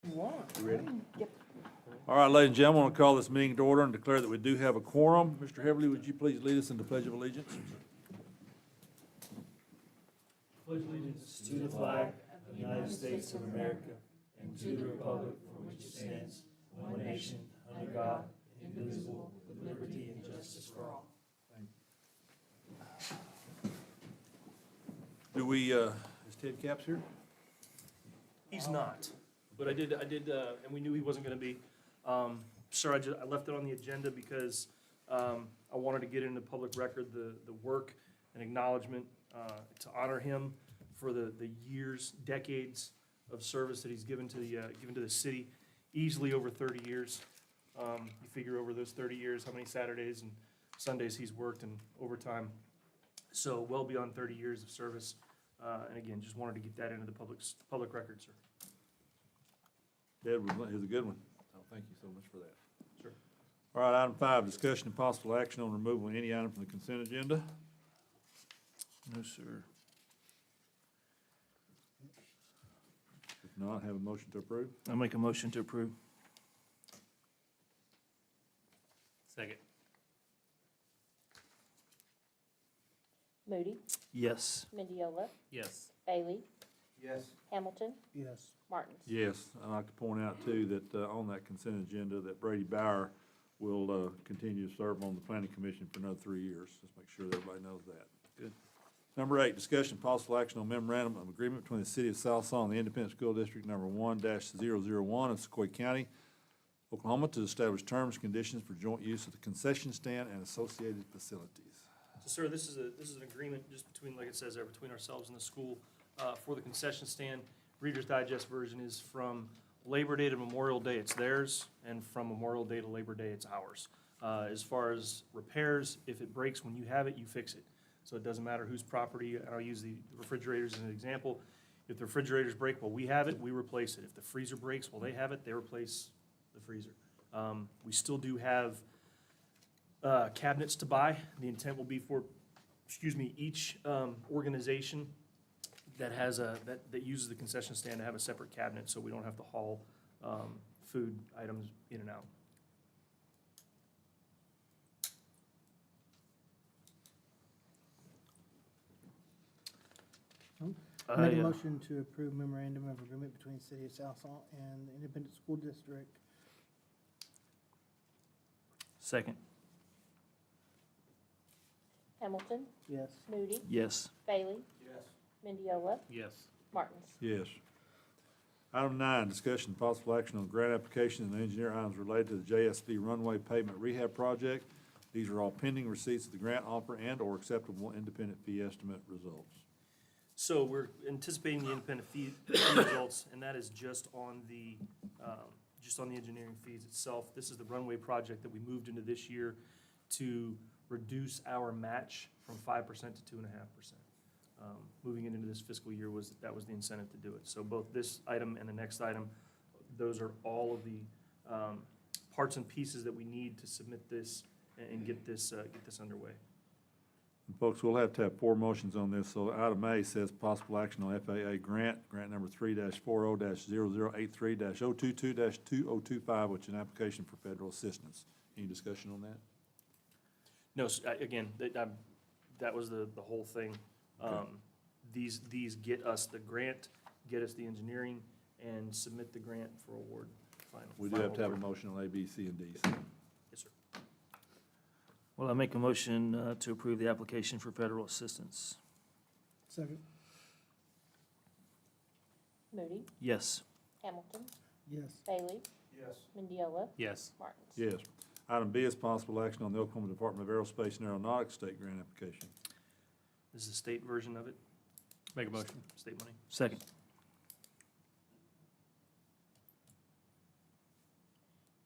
You ready? Yep. All right, ladies and gentlemen, I want to call this meeting to order and declare that we do have a quorum. Mr. Heverly, would you please lead us in the Pledge of Allegiance? Pledge allegiance to the flag of the United States of America and to the republic for which it stands, one nation, under God, indivisible, with liberty and justice for all. Do we, is Ted Capps here? He's not, but I did, and we knew he wasn't gonna be. Sir, I left it on the agenda because, I wanted to get into public record the work and acknowledgement, to honor him for the years, decades of service that he's given to the city, easily over 30 years. You figure over those 30 years, how many Saturdays and Sundays he's worked and overtime. So well beyond 30 years of service. And again, just wanted to get that into the public record, sir. Ted is a good one. Oh, thank you so much for that. Sure. All right, item 5, discussion and possible action on removal of any item from the consent agenda. No, sir. If not, have a motion to approve. I'll make a motion to approve. Second. Moody, Yes. Mendiola, Yes. Bailey, Yes. Hamilton, Yes. Martins. Yes, I'd like to point out too that on that consent agenda that Brady Bauer will continue to serve on the planning commission for another 3 years. Just make sure that everybody knows that. Good. Number 8, discussion and possible action on memorandum of agreement between the city of South Saw and the Independent School District number 1-001 of Sequoia County, Oklahoma, to establish terms and conditions for joint use of the concession stand and associated facilities. So, sir, this is an agreement just between, like it says there, between ourselves and the school for the concession stand. Reader's Digest version is from Labor Day to Memorial Day, it's theirs, and from Memorial Day to Labor Day, it's ours. As far as repairs, if it breaks when you have it, you fix it. So it doesn't matter whose property, and I'll use the refrigerators as an example. If the refrigerators break while we have it, we replace it. If the freezer breaks while they have it, they replace the freezer. We still do have cabinets to buy. The intent will be for, each organization that has that uses the concession stand to have a separate cabinet, so we don't have to haul food items in and out. Make a Yeah. motion to approve memorandum of agreement between the City of South Saw and the Independent School District. Second. Hamilton, Yes. Moody, Yes. Bailey, Yes. Mendiola, Yes. Martins. Yes. Item 9, discussion and possible action on grant application and engineer items related to the JSB runway pavement rehab project. These are all pending receipts of the grant offer and/or acceptable independent fee estimate results. So we're anticipating the independent fee results, and that is just on the engineering fees itself. This is the runway project that we moved into this year to reduce our match from 5% to 2.5%. Moving into this fiscal year was the incentive to do it. So both this item and the next item, those are all of the parts and pieces that we need to submit this and get this underway. And folks, we'll have to have 4 motions on this. So item A says possible action on FAA grant number 3-40-0083-022-2025, which is an application for federal assistance. Any discussion on that? No, again, that was the whole thing. These get us the grant, get us the engineering, and submit the grant for award final. We do have to have a award. motion on A, B, C, and D. Yes, sir. Well, I make a motion to approve the application for federal assistance. Second. Moody, Yes. Hamilton, Yes. Bailey, Yes. Mendiola, Yes. Martins. Yes. Item B is possible action on the Oklahoma Department of Aerospace and Aeronautics state grant application. This is the state version of it. Make a motion. State money. Second.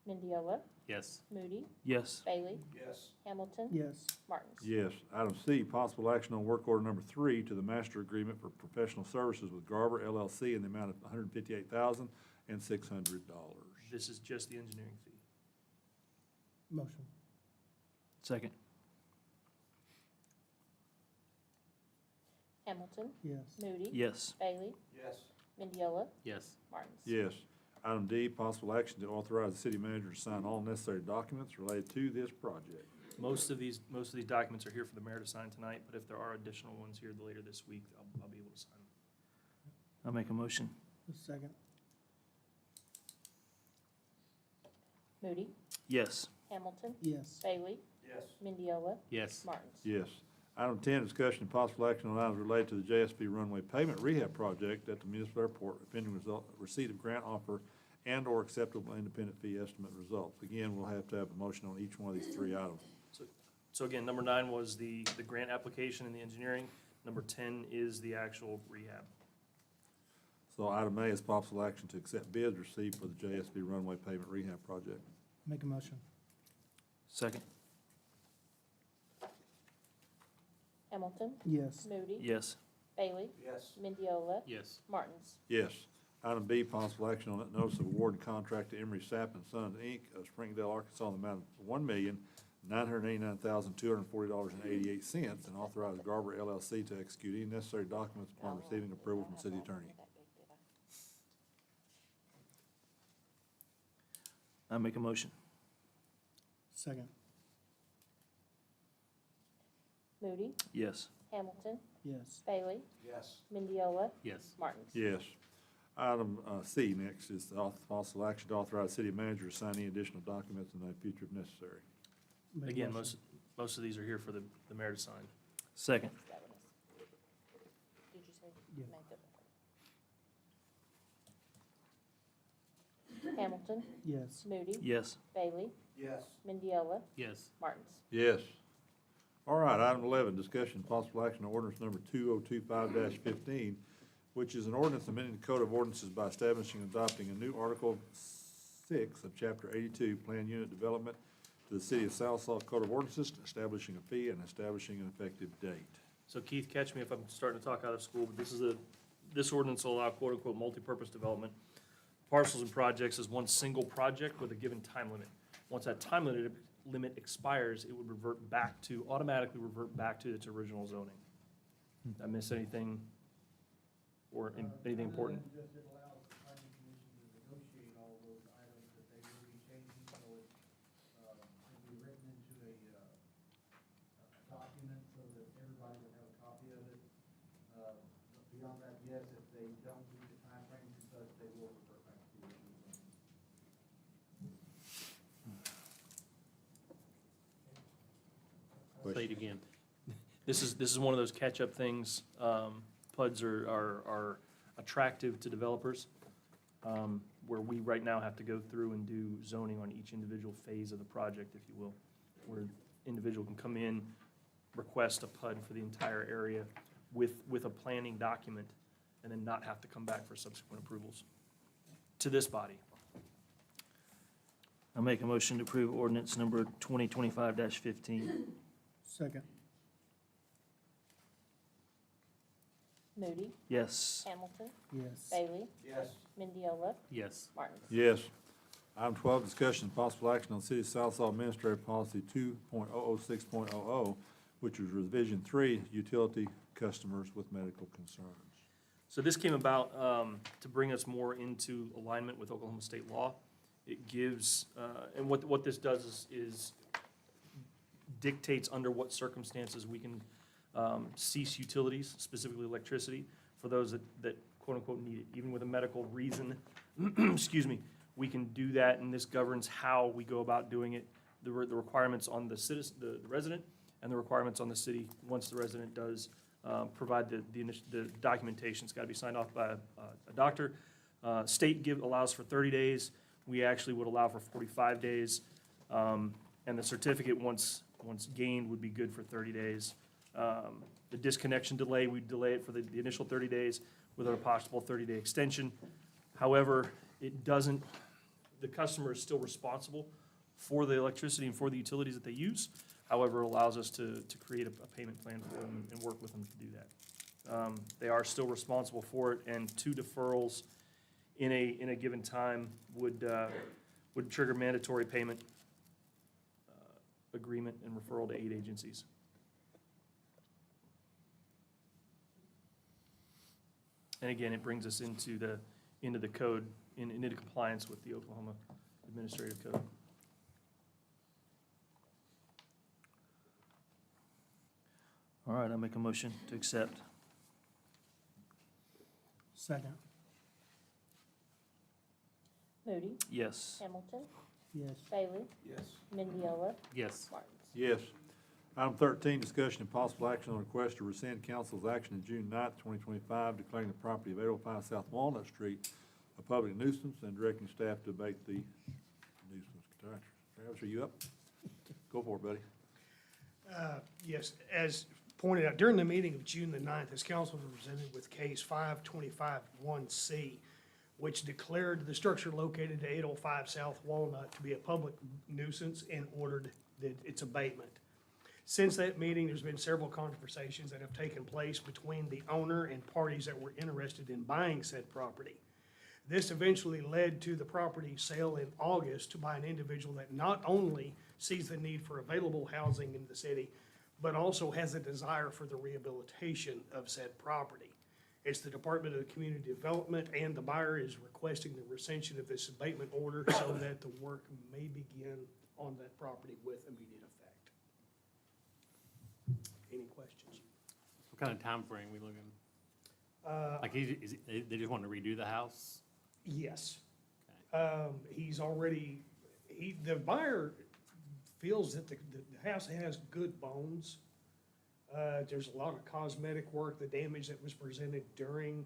Mendiola, Yes. Moody, Yes. Bailey, Yes. Hamilton, Yes. Martins. Yes. Item C, possible action on work order number 3 to the master agreement for professional services with Garver LLC in the amount of $158,600. This is just the engineering fee. Motion. Second. Hamilton, Yes. Moody, Yes. Bailey, Yes. Mendiola, Yes. Martins. Yes. Item D, possible action to authorize the city manager to sign all necessary documents related to this project. Most of these documents are here for the mayor to sign tonight, but if there are additional ones here later this week, I'll be able to sign them. I'll make a motion. Second. Moody, Yes. Hamilton, Yes. Bailey, Yes. Mendiola, Yes. Martins. Yes. Item 10, discussion and possible action on items related to the JSP runway pavement rehab project at the municipal airport, pending receipt of grant offer and/or acceptable independent fee estimate results. Again, we'll have to have a motion on each one of these three items. So again, number 9 was the grant application and the engineering. Number 10 is the actual rehab. So item A is possible action to accept bids received for the JSP runway pavement rehab project. Make a motion. Second. Hamilton, Yes. Moody, Yes. Bailey, Yes. Mendiola, Yes. Martins. Yes. Item B, possible action on notice of award and contract to Emery Sapp and Sons, Inc. of Springdale, Arkansas, in the amount of $1,989,240.88, and authorize Garber LLC to execute any necessary documents upon receiving approval from city attorney. I'll make a motion. Second. Moody, Yes. Hamilton, Yes. Bailey, Yes. Mendiola, Yes. Martins. Yes. Item C next is the possible action to authorize city manager to sign any additional documents in the future if necessary. Make a Again, motion. most of these are here for the mayor to sign. Second. That one is- Did you say? Yeah. make it? Hamilton, Yes. Moody, Yes. Bailey, Yes. Mendiola, Yes. Martins. Yes. All right, item 11, discussion and possible action on ordinance number 2025-15, which is an ordinance amending the Code of Ordinances by establishing and adopting a new Article 6 of Chapter 82, Plan Unit Development, to the City of South Saw Code of Ordinances, establishing a fee and establishing an effective date. So Keith, catch me if I'm starting to talk out of school, but this ordinance will allow quote-unquote multipurpose development, parcels and projects as one single project with a given time limit. Once that time limit expires, it would automatically revert back to its original zoning. Did I miss anything or anything important? Just it allows the planning commission to negotiate all those items that they will be changing, so it, can be written into a document so that everybody will have a copy of it. Beyond that, yes, if they don't meet the timeframes and such, they will revert back to the original zoning. Say it again. This is one of those catch-up things. PUDs are attractive to developers, where we right now have to go through and do zoning on each individual phase of the project, if you will, where individual can come in, request a PUD for the entire area with a planning document, and then not have to come back for subsequent approvals to this body. I'll make a motion to approve ordinance number 2025-15. Second. Moody, Yes. Hamilton, Yes. Bailey, Yes. Mendiola, Yes. Martins. Yes. Item 12, discussion and possible action on City of South Saw Administrative Policy 2.006.00, which is revision 3, utility customers with medical concerns. So this came about to bring us more into alignment with Oklahoma state law. It gives, and what this does is dictates under what circumstances we can cease utilities, specifically electricity, for those that quote-unquote need it. Even with a medical reason, excuse me, we can do that, and this governs how we go about doing it, the requirements on the citizen, the resident, and the requirements on the city, once the resident does provide the documentation. It's got to be signed off by a doctor. State allows for 30 days. We actually would allow for 45 days. And the certificate, once gained, would be good for 30 days. The disconnection delay, we delay it for the initial 30 days with a possible 30-day extension. However, it doesn't, the customer is still responsible for the electricity and for the utilities that they use. However, it allows us to create a payment plan for them and work with them to do that. They are still responsible for it, and 2 deferrals in a given time would trigger mandatory payment agreement and referral to 8 agencies. And again, it brings us into the code into compliance with the Oklahoma Administrative Code. All right, I make a motion to accept. Second. Moody, Yes. Hamilton, Yes. Bailey, Yes. Mendiola, Yes. Martins. Yes. Item 13, discussion and possible action on request to rescind council's action of June 9th, 2025, declaring the property of 805 South Walnut Street a public nuisance and directing staff to abate the nuisance. Travis, are you up? Go for it, buddy. Yes, as pointed out during the meeting of June the 9th, this council was presented with case 525-1C, which declared the structure located at 805 South Walnut to be a public nuisance and ordered that its abatement. Since that meeting, there's been several conversations that have taken place between the owner and parties that were interested in buying said property. This eventually led to the property sale in August by an individual that not only sees the need for available housing in the city, but also has a desire for the rehabilitation of said property. It's the Department of Community Development, and the buyer is requesting the rescission of this abatement order so that the work may begin on that property with immediate effect. Any questions? What kind of time frame we looking? Uh, Like, they just want to redo the house? Yes. He's already, the buyer feels that the house has good bones. There's a lot of cosmetic work, the damage that was presented during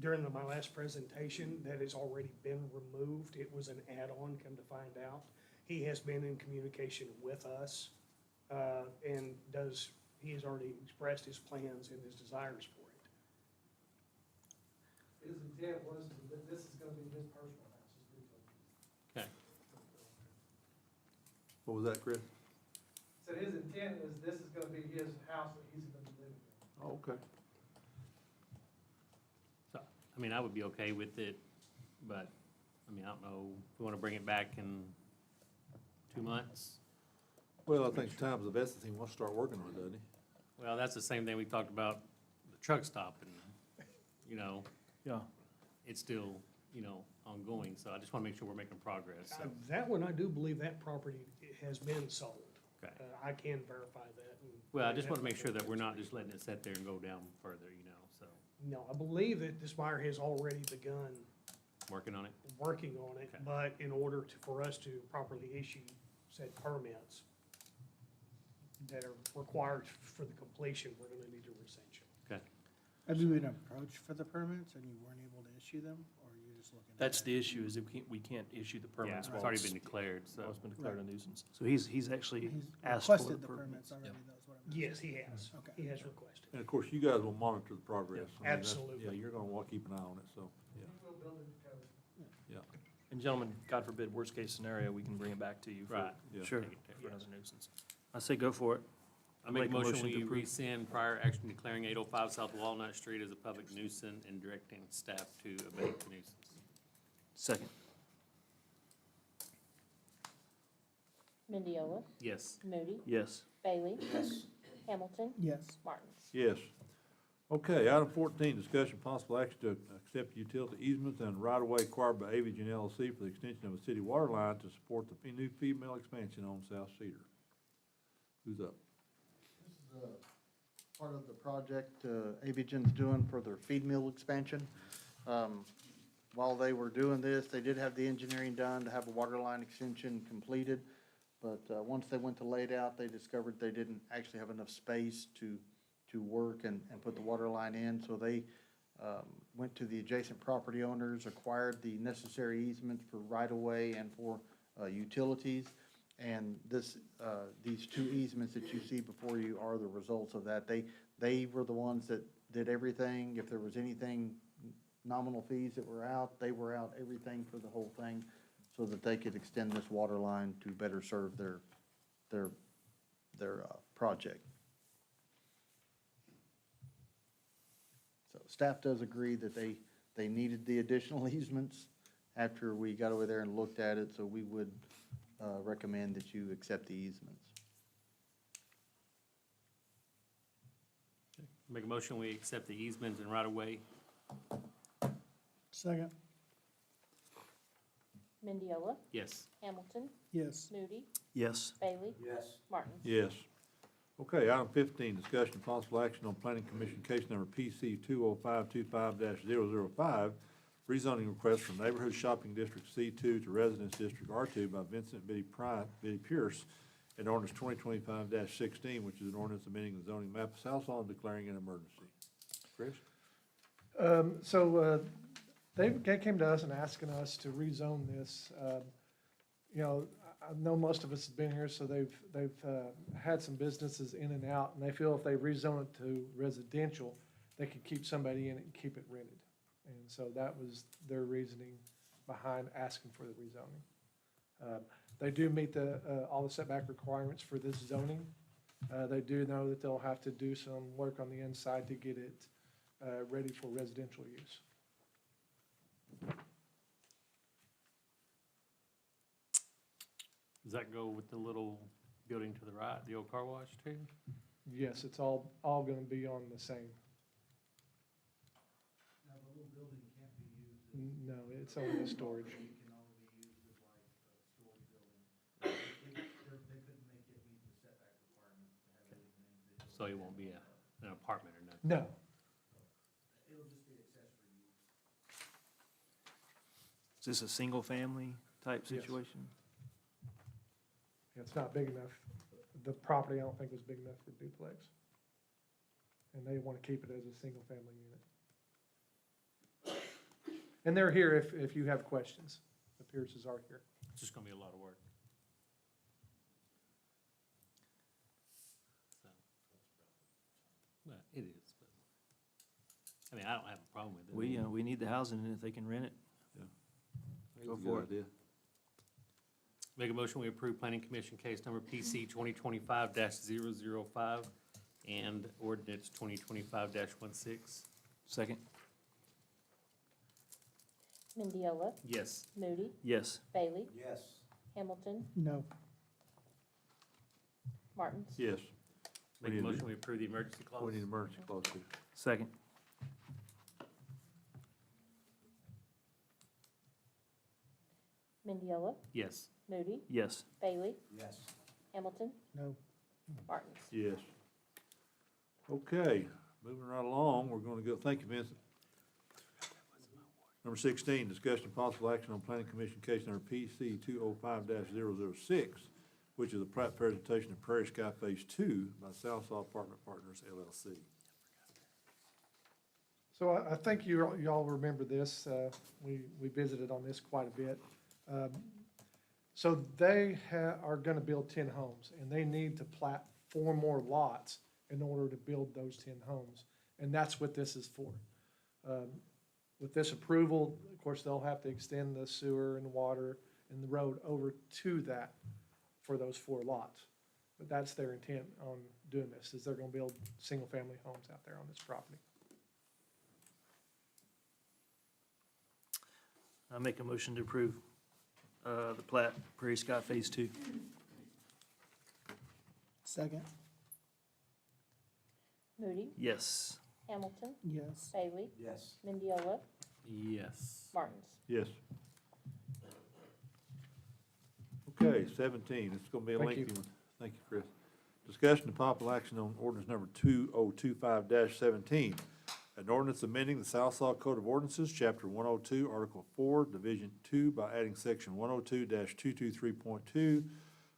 my last presentation that has already been removed. It was an add-on, come to find out. He has been in communication with us, and he has already expressed his plans and his desires for it. His intent was that this is gonna be his personal house, his retail. Okay. What was that, Chris? So his intent is this is gonna be his house that he's gonna be living in. Oh, okay. So, I mean, I would be okay with it, but, I mean, I don't know, if we want to bring it back in 2 months? Well, I think time's of essence. He wants to start working on it, doesn't he? Well, that's the same thing we talked about, the truck stop, and, you know, Yeah. it's still, you know, ongoing, so I just want to make sure we're making progress, so. That one, I do believe that property has been sold. Okay. I can verify that. and- Well, I just want to make sure that we're not just letting it sit there and go down further, you know, so, No, I believe that this buyer has already begun working on it. working on it, Okay. but in order for us to properly issue said permits that are required for the completion, we're gonna need a rescission. Okay. Have you been approached for the permits and you weren't able to issue them, or are you just looking at? That's it? the issue, is that we can't issue the Yeah, permits it's while already been declared, so. while it's been declared a nuisance. So he's actually He's asked for the requested the permits. permits already, that's what I'm. Yes, he has. Okay. He has requested. And of course, you guys will monitor the progress. I mean, that's- Absolutely. Yeah, you're gonna keep an eye on it, so, He yeah, will build it to code. yeah, And gentlemen, God forbid, worst case scenario, we can bring it back to you for Right. yeah. Sure. for another nuisance. I say go for it. I make a motion to we approve. rescind prior action declaring 805 South Walnut Street as a public nuisance and directing staff to abate the nuisance. Second. Mendiola, Yes. Moody, Yes. Bailey, Hamilton, Yes. Martins. Yes. Okay, item 14, discussion possible action to accept utility easements and right-of-way acquired by Avigin LLC for the extension of a city water line to support the new female expansion on South Cedar. Who's up? This is part of the project Avigen's doing for their feed mill expansion. While they were doing this, they did have the engineering done to have a water line extension completed. But once they went to lay it out, they discovered they didn't actually have enough space to work and put the water line in. So they went to the adjacent property owners, acquired the necessary easements for right-of-way and for utilities. And these two easements that you see before you are the results of that. They were the ones that did everything. If there was anything, nominal fees that were out, they were out everything for the whole thing so that they could extend this water line to better serve their project. So staff does agree that they needed the additional easements after we got over there and looked at it, so we would recommend that you accept the easements. Make a motion we accept the easements and right-of-way Second. Mendiola, Yes. Hamilton, Yes. Moody, Yes. Bailey, Yes. Martins. Yes. Okay, item 15, discussion and possible action on planning commission case number PC 20525-005, rezoning request from neighborhood shopping district C2 to residence district R2 by Vincent Biddy Pierce, and ordinance 2025-16, which is an ordinance amending the zoning map of South Lawn and declaring an emergency. Chris? They came to us and asking us to rezone this. You know, I know most of us have been here, so they've had some businesses in and out, and they feel if they rezone it to residential, they could keep somebody in it and keep it rented. And so that was their reasoning behind asking for the rezoning. They do meet all the setback requirements for this zoning. They do know that they'll have to do some work on the inside to get it ready for residential use. Does that go with the little building to the right, the old car wash too? Yes, it's all gonna be on the same. Now, the little building can't be used No, it's only a storage. It can only be used as like a storage building. They couldn't make it meet the setback requirements to have it as an individual. So it won't be an apartment or nothing? No, It'll just be accessory use. Is this a single-family type Yes. situation? it's not big enough. The property, I don't think was big enough for duplex. And they wanna keep it as a single-family unit. And they're here if you have questions. The Pierces are here. It's just gonna be a lot of work. So, well, it is, but, I mean, I don't have a problem with it. We need the housing, and if they can rent it, Go That's a for good idea. Make a motion, we approve planning commission case number PC 2025-005 and ordinance 2025-16. second? Mendiola, Yes. Moody, Yes. Bailey, Yes. Hamilton, No. Martins. Yes. Make need a to- motion, we approve the emergency clause. We need an emergency clause too. Second? Mendiola, Yes. Moody, Yes. Bailey, Yes. Hamilton, No. Martins. Yes. Okay, moving right along, we're gonna go, thank you, Vincent. Number 16, discussion and possible action on planning commission case number PC 205-006, which is a plat presentation of Prairie Sky Phase 2 by Southsaw Apartment Partners LLC. So I think you all remember this. We visited on this quite a bit. So they are gonna build 10 homes, and they need to plat 4 more lots in order to build those 10 homes. And that's what this is for. With this approval, of course, they'll have to extend the sewer and water and the road over to that for those 4 lots. But that's their intent on doing this, is they're gonna build single-family homes out there on this property. I make a motion to approve the plat, Prairie Sky Phase 2. Second. Moody, Yes. Hamilton, Yes. Bailey, Yes. Mendiola, Yes. Martins. Yes. Okay, 17, it's gonna be a Thank you. lengthy one. Thank you, Chris. Discussion and possible action on ordinance number 2025-17. An ordinance amending the Southsaw Code of Ordinances, Chapter 102, Article 4, Division 2, by adding Section 102-223.2,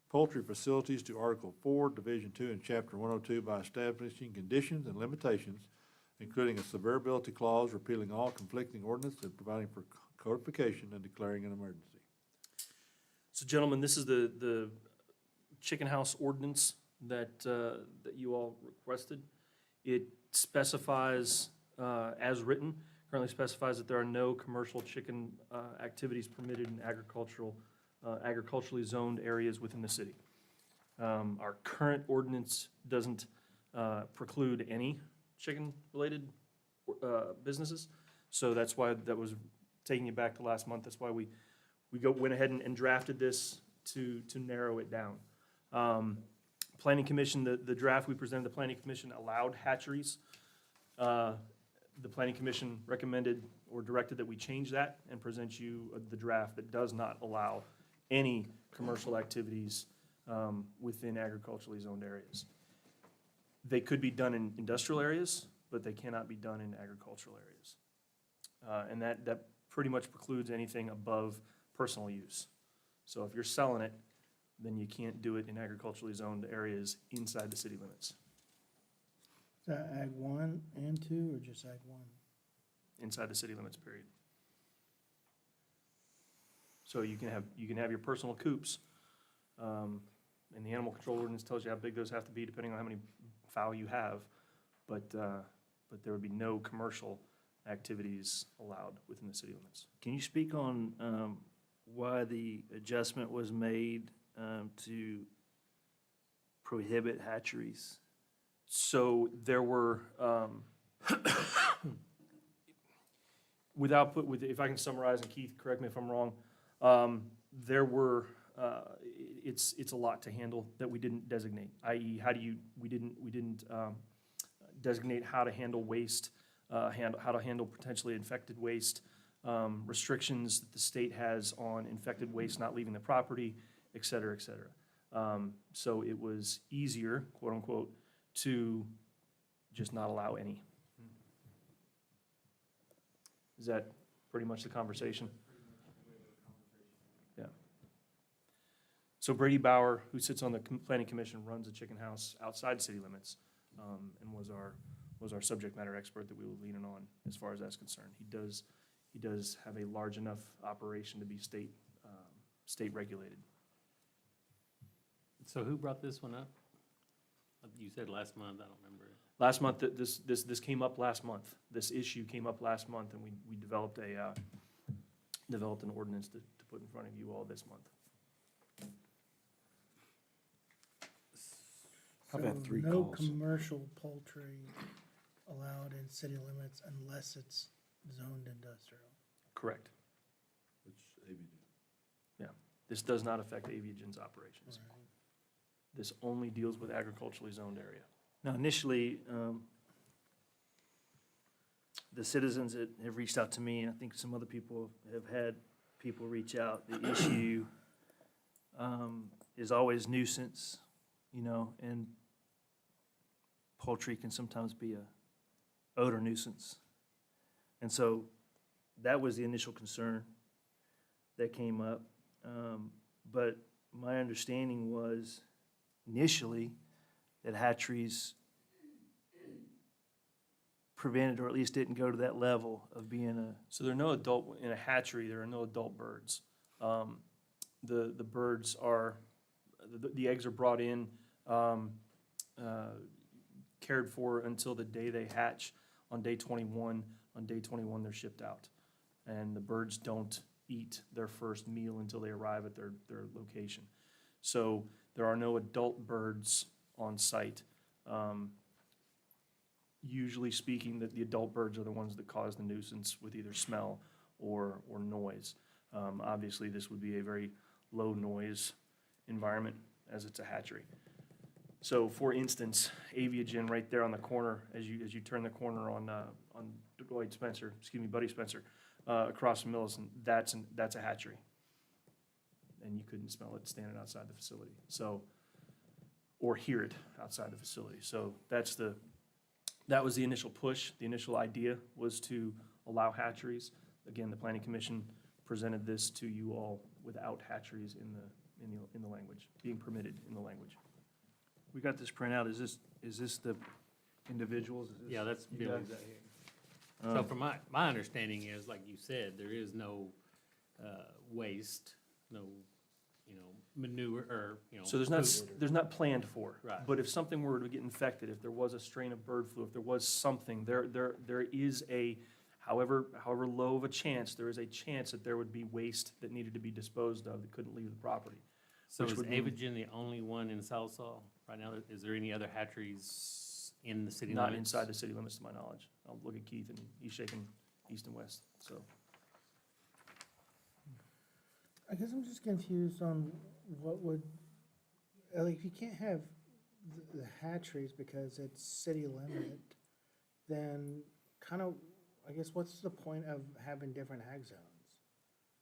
poultry facilities to Article 4, Division 2, and Chapter 102 by establishing conditions and limitations, including a severability clause, repealing all conflicting ordinances, and providing for codification and declaring an emergency. So gentlemen, this is the chicken house ordinance that you all requested. It specifies, as written, currently specifies that there are no commercial chicken activities permitted in agriculturally zoned areas within the city. Our current ordinance doesn't preclude any chicken-related businesses, so that's why that was taking it back to last month. That's why we went ahead and drafted this to narrow it down. Planning Commission, the draft we presented to the Planning Commission allowed hatcheries. The Planning Commission recommended or directed that we change that and present you the draft that does not allow any commercial activities within agriculturally zoned areas. They could be done in industrial areas, but they cannot be done in agricultural areas. And that pretty much precludes anything above personal use. So if you're selling it, then you can't do it in agriculturally zoned areas inside the city limits, Is that Ag 1 and 2, or just Ag 1? inside the city limits, period. So you can have your personal coops, and the animal control ordinance tells you how big those have to be depending on how many fowl you have, but there would be no commercial activities allowed within the city limits. Can you speak on why the adjustment was made to prohibit hatcheries? So there were, if I can summarize, and Keith, correct me if I'm wrong, there were, it's a lot to handle that we didn't designate, i.e. we didn't designate how to handle waste, how to handle potentially infected waste, restrictions that the state has on infected waste not leaving the property, et cetera, et cetera. So it was easier, quote unquote, to just not allow any. Is that pretty much the conversation? Yeah. So Brady Bauer, who sits on the planning commission, runs a chicken house outside city limits, and was our subject matter expert that we were leaning on as far as that's concerned. He does have a large enough operation to be state regulated. So who brought this one up? You said last month, I don't remember. Last month, this came up last month. This issue came up last month, and we developed an ordinance to put in front of you all this month. I've had So 3 no calls. commercial poultry allowed in city limits unless it's zoned industrial. Correct. Which ABG. This does not affect Aviagen's operations. Right. This only deals with agriculturally zoned area. Now, initially, the citizens that have reached out to me, and I think some other people have had people reach out, the issue is always nuisance, and poultry can sometimes be a odor nuisance. And so that was the initial concern that came up. But my understanding was initially that hatcheries prevented, or at least didn't go to that level of being a, So in a hatchery, there are no adult birds. The birds are, the eggs are brought in, cared for until the day they hatch. On day 21, they're shipped out. And the birds don't eat their first meal until they arrive at their location. So there are no adult birds on site. Usually speaking, that the adult birds are the ones that cause the nuisance with either smell or noise. Obviously, this would be a very low noise environment as it's a hatchery. So for instance, Aviagen right there on the corner, as you turn the corner on Buddy Spencer, across from Millicent, that's a hatchery. And you couldn't smell it standing outside the facility, so, or hear it outside the facility. So that was the initial push. The initial idea was to allow hatcheries. Again, the planning commission presented this to you all without hatcheries in the language, being permitted in the language. we got this printout, is this the individuals? Is this Yeah, that's you Billy's guys? right here. So from my understanding is, like you said, there is no waste, no, manure, or, So there's not planned for. Right. But if something were to get infected, if there was a strain of bird flu, if there was something, there is a, however low of a chance, there is a chance that there would be waste that needed to be disposed of that couldn't leave the property. So which is would mean- Avigen the only one in Salsa right now? Is there any other hatcheries in the city limits? Not inside the city limits, to my knowledge. I'll look at Keith, and he's shaking east and west, so. I guess I'm just confused on what would, if you can't have the hatcheries because it's city limit, then kind of, I guess what's the point of having different ag zones?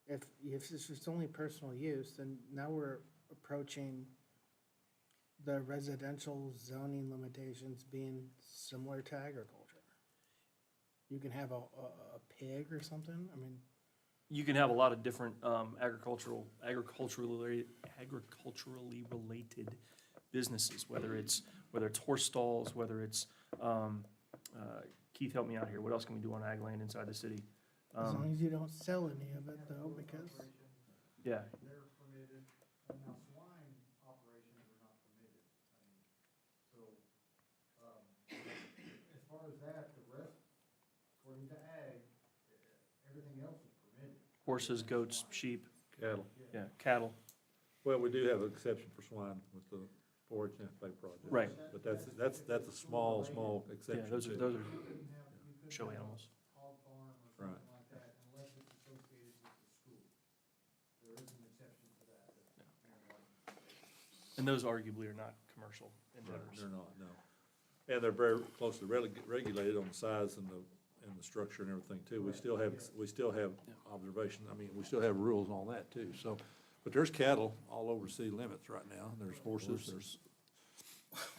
If it's just only personal use, then now we're approaching the residential zoning limitations being similar to agriculture. You can have a pig or something, I mean, You can have a lot of different agriculturally related businesses, whether it's horse stalls, whether it's, Keith, help me out here, what else can we do on ag land inside the city? as long as you don't sell any of it though, because, Yeah, They're permitted, and now swine operations are not permitted. I mean, so, as far as that, the rest, according to ag, everything else is permitted. horses, goats, sheep, Cattle. yeah, cattle. Well, we do have an exception for swine with the 4-H and FFA project. Right. But that's a small Yeah, exception. those are, too. those are You couldn't show have a animals. hog farm or Right. something like that unless it's associated with the school. There is an exception for that. And those arguably are not commercial Right, endeavors. they're not, no. And they're very closely regulated on the size and the structure and everything too. We still have observation, I mean, we still have rules on that too, so. But there's cattle all over city limits right now. There's horses, there's,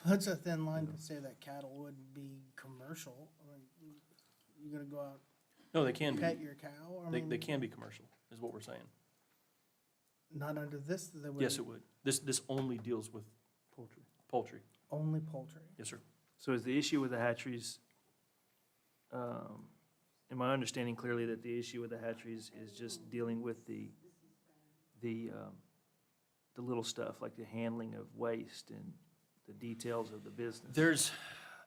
that's a thin line to say that cattle would be commercial. I mean, you gonna go out, No, they can pet be, your cow, I they mean, can be commercial, is what we're saying. not under this, they would. Yes, it would. This only deals with Poultry. poultry. Only poultry. Yes, sir. So is the issue with the hatcheries, am I understanding clearly that the issue with the hatcheries is just dealing with the little stuff, like the handling of waste and the details of the business? There's,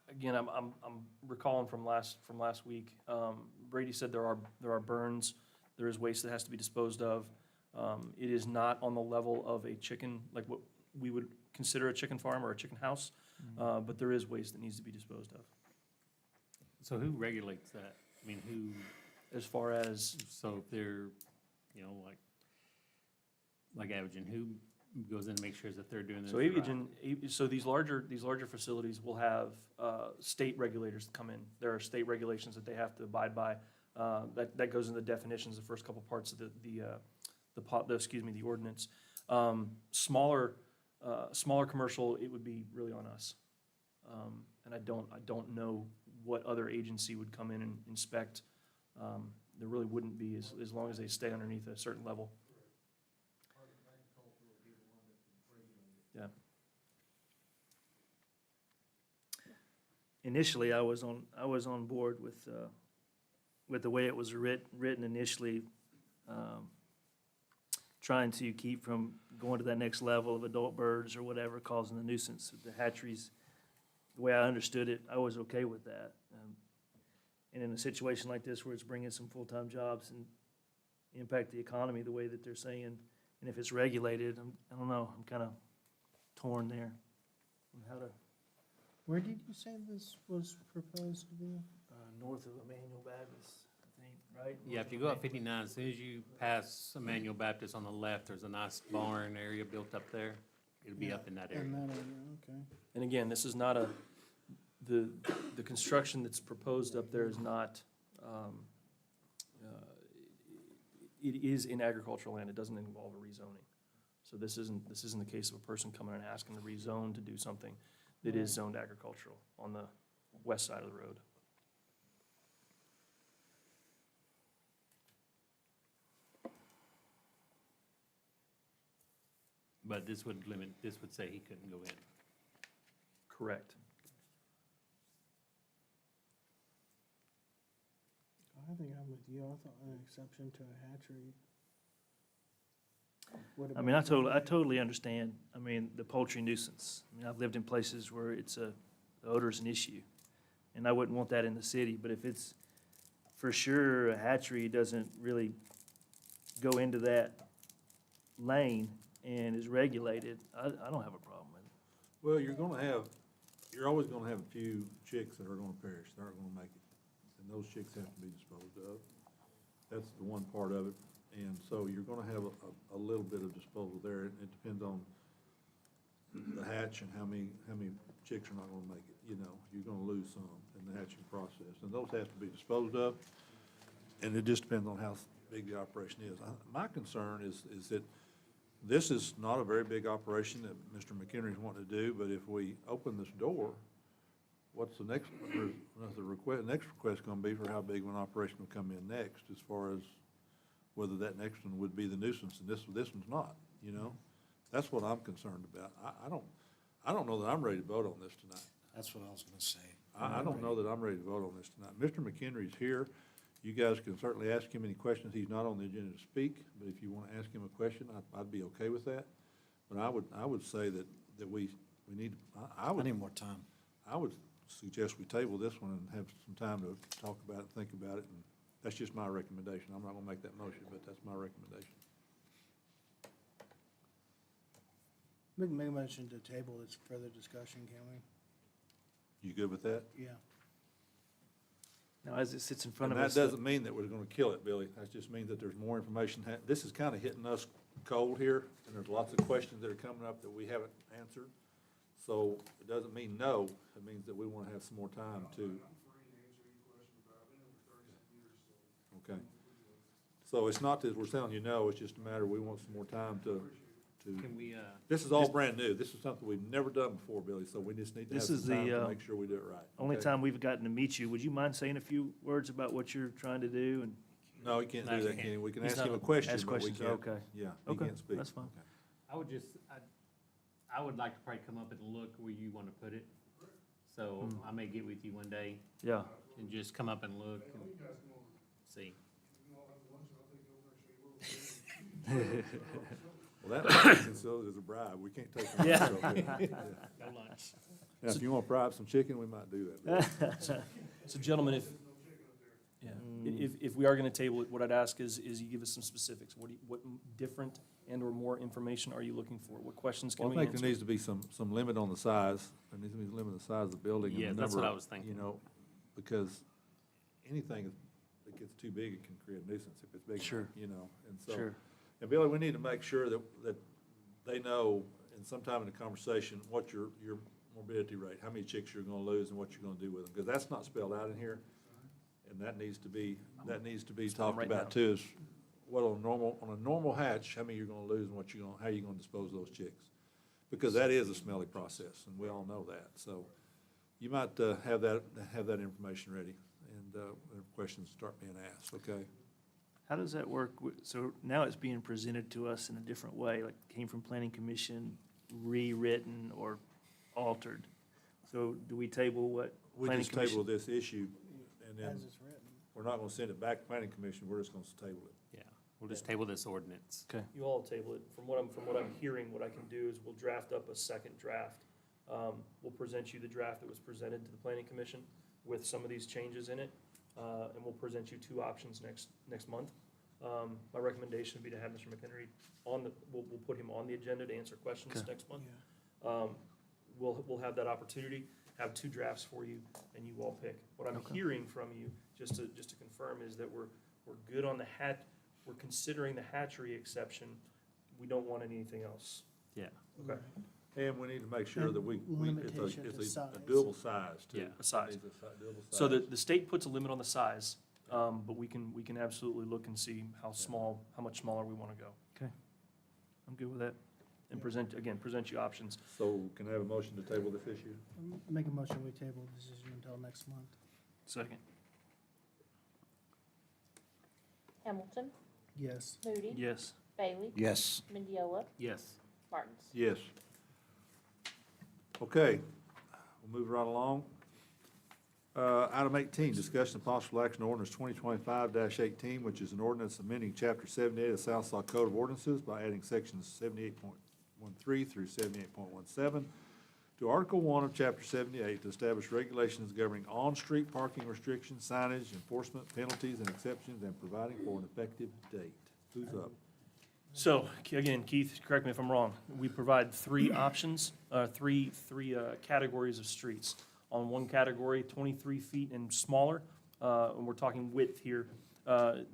again, I'm recalling from last week, Brady said there are burns, there is waste that has to be disposed of. It is not on the level of a chicken, like what we would consider a chicken farm or a chicken house, but there is waste that needs to be disposed of. So who regulates that? I mean, who, As far as, so if they're, like Avigen, who goes in and makes sure that they're doing this so right? Avigen, so these larger facilities will have state regulators come in. There are state regulations that they have to abide by. That goes in the definitions, the first couple parts of the ordinance. Smaller commercial, it would be really on us. And I don't know what other agency would come in and inspect. There really wouldn't be, as long as they stay underneath a certain level. Yeah. Initially, I was on board with the way it was written initially, trying to keep from going to that next level of adult birds or whatever, causing a nuisance. The hatcheries, the way I understood it, I was okay with that. And in a situation like this where it's bringing some full-time jobs and impact the economy the way that they're saying, and if it's regulated, I don't know, I'm kind of torn there on how to, Where did you say this was proposed to be? north of Emmanuel Baptist, I think, right? Yeah, if you go up 59, as soon as you pass Emmanuel Baptist on the left, there's a nice barn area built up there. It'll be up in that area. In that area, okay. And again, this is not the construction that's proposed up there is not, it is in agricultural land, it doesn't involve a rezoning. So this isn't the case of a person coming and asking to rezone to do something that is zoned agricultural on the west side of the road. But this would say he couldn't go in. Correct. I think I'm with you. I thought an exception to a hatchery. would have I mean, I been- totally understand, I mean, the poultry nuisance. I mean, I've lived in places where the odor's an issue, and I wouldn't want that in the city, but if it's, for sure, a hatchery doesn't really go into that lane and is regulated, I don't have a problem with it. well, you're always gonna have a few chicks that are gonna perish, that aren't gonna make it. And those chicks have to be disposed of. That's the one part of it. And so you're gonna have a little bit of disposal there. It depends on the hatch and how many chicks are not gonna make it, you know. You're gonna lose some in the hatching process. And those have to be disposed of. and it just depends on how big the operation is. My concern is that this is not a very big operation that Mr. McHenry's wanting to do, but if we open this door, what's the next, next request gonna be for how big of an operation will come in next, as far as whether that next one would be the nuisance, and this one's not, you know? That's what I'm concerned about. I don't know that I'm ready to vote on this tonight. That's what I was gonna say. I don't know that I'm ready to vote on this tonight. Mr. McHenry's here. You guys can certainly ask him any questions. He's not on the agenda to speak, but if you want to ask him a question, I'd be okay with that. But I would say that we need, I would. I need more time. I would suggest we table this one and have some time to talk about it, think about it, and that's just my recommendation. I'm not gonna make that motion, but that's my recommendation. We can make a motion to table this further discussion, can we? You good with that? Yeah. Now, as it sits in front And of that us. doesn't mean that we're gonna kill it, Billy. That just means that there's more information. This is kinda hitting us cold here, and there's lots of questions that are coming up that we haven't answered. So it doesn't mean no, it means that we wanna have some more time to. Okay. So it's not that we're telling you no, it's just a matter, we want some more time to, Can we, this is all brand new. This is something we've never done before, Billy, so we just need to have This some is time the, to make sure we do it right. Only okay? time we've gotten to meet you. Would you mind saying a few words about what you're trying to do? And No, you can't No, do you that, can't. Kenny. We can He's ask him a not- question, ask but we questions, can't. okay. Yeah, he Okay, can't speak. that's fine. Okay. I would just, I would like to probably come up and look where you want to put it. So I may get with you one day Yeah, and just come up and look and see. Well, that might be considered as a bribe. We can't take them. Yeah. Go lunch. Now, if you want to bribe some chicken, we might do that. Billy. So gentlemen, if we are gonna table it, what I'd ask is you give us some specifics. What different and/or more information are you looking for? What questions can Well, we I think there answer? needs to be some limit on the size. There needs to be a limit on the size of the building. and the Yeah, that's number what I of- was thinking. You know, because anything that gets too big, it can create a nuisance if it's big. enough, Sure. You know, and so. sure. And Billy, we need to make sure that they know, in sometime in the conversation, what your morbidity rate, how many chicks you're gonna lose and what you're gonna do with them, because that's not spelled out in here. And that needs to be talked right about now. too, is what on a normal hatch, how many you're gonna lose and how you're gonna dispose of those chicks. Because that is a smelly process, and we all know that, so you might, have that information ready, and, questions start being asked, okay? How does that work? So now it's being presented to us in a different way, like came from planning commission, rewritten or altered. So do we table what We planning just table commission? this issue, and then As it's written. we're not gonna send it back to planning commission, we're just gonna table it. Yeah, we'll just table this ordinance. Okay, You all table it. From what I'm hearing, what I can do is we'll draft up a second draft. We'll present you the draft that was presented to the planning commission with some of these changes in it, and we'll present you two options next month. My recommendation would be to have Mr. McHenry we'll put him on the agenda to answer questions Okay. next month. We'll have that opportunity, have two drafts for you, and you all pick. What I'm Okay. hearing from you, just to confirm, is that we're good on we're considering the hatchery exception. We don't want anything else. Yeah. Okay. And we need to make sure that Limitation to it's a size. doable size too. Yeah, a size. It needs a doable So size. the state puts a limit on the size, but we can absolutely look and see how much smaller we want to go. I'm good with that. And present you options. So can I have a motion to table this issue? Make a motion, we table the decision until next month. Second. Hamilton, Yes. Moody, Yes. Bailey, Yes. Mendiola, Yes. Martins. Yes. Okay, we'll move right along. Item 18, discussion of possible action on ordinance 2025-18, which is an ordinance amending Chapter 78 of South Saw Code of Ordinances by adding sections 78.13 through 78.17 to Article 1 of Chapter 78 to establish regulations governing on-street parking restrictions, signage, enforcement, penalties, and exceptions, and providing for an effective date. Who's up? So, again, Keith, correct me if I'm wrong, we provide three options, three categories of streets. On one category, 23 feet and smaller, and we're talking width here,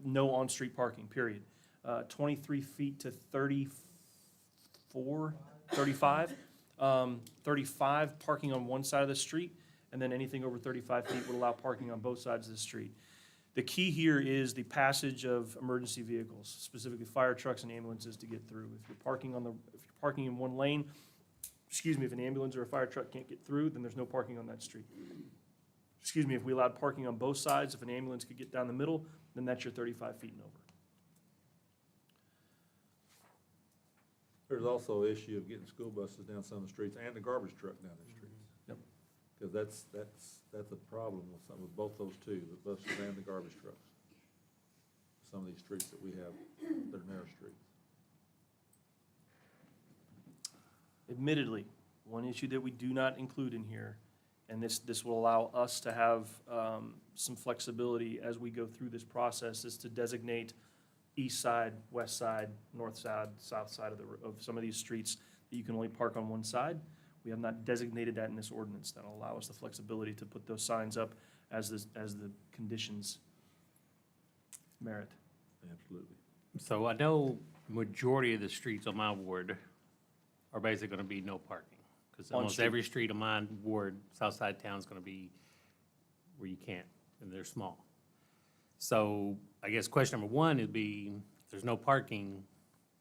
no on-street parking, period. 23 feet to 34, 35, 35 parking on one side of the street, and then anything over 35 feet would allow parking on both sides of the street. The key here is the passage of emergency vehicles, specifically fire trucks and ambulances to get through. If you're parking in one lane, if an ambulance or a fire truck can't get through, then there's no parking on that street. If we allowed parking on both sides, if an ambulance could get down the middle, then that's your 35 feet and over. There's also an issue of getting school buses down some of the streets and the garbage truck down the streets. Yep. Because that's a problem with both those two, the buses and the garbage trucks. Some of these streets that we have, they're narrow streets. Admittedly, one issue that we do not include in here, and this will allow us to have some flexibility as we go through this process, is to designate east side, west side, north side, south side of some of these streets that you can only park on one side. We have not designated that in this ordinance. That'll allow us the flexibility to put those signs up as the conditions merit. Absolutely. So I know majority of the streets on my ward are basically gonna be no parking. Because On almost street. every street of my ward, south side town, is gonna be where you can't, and they're small. So I guess question number one would be, if there's no parking,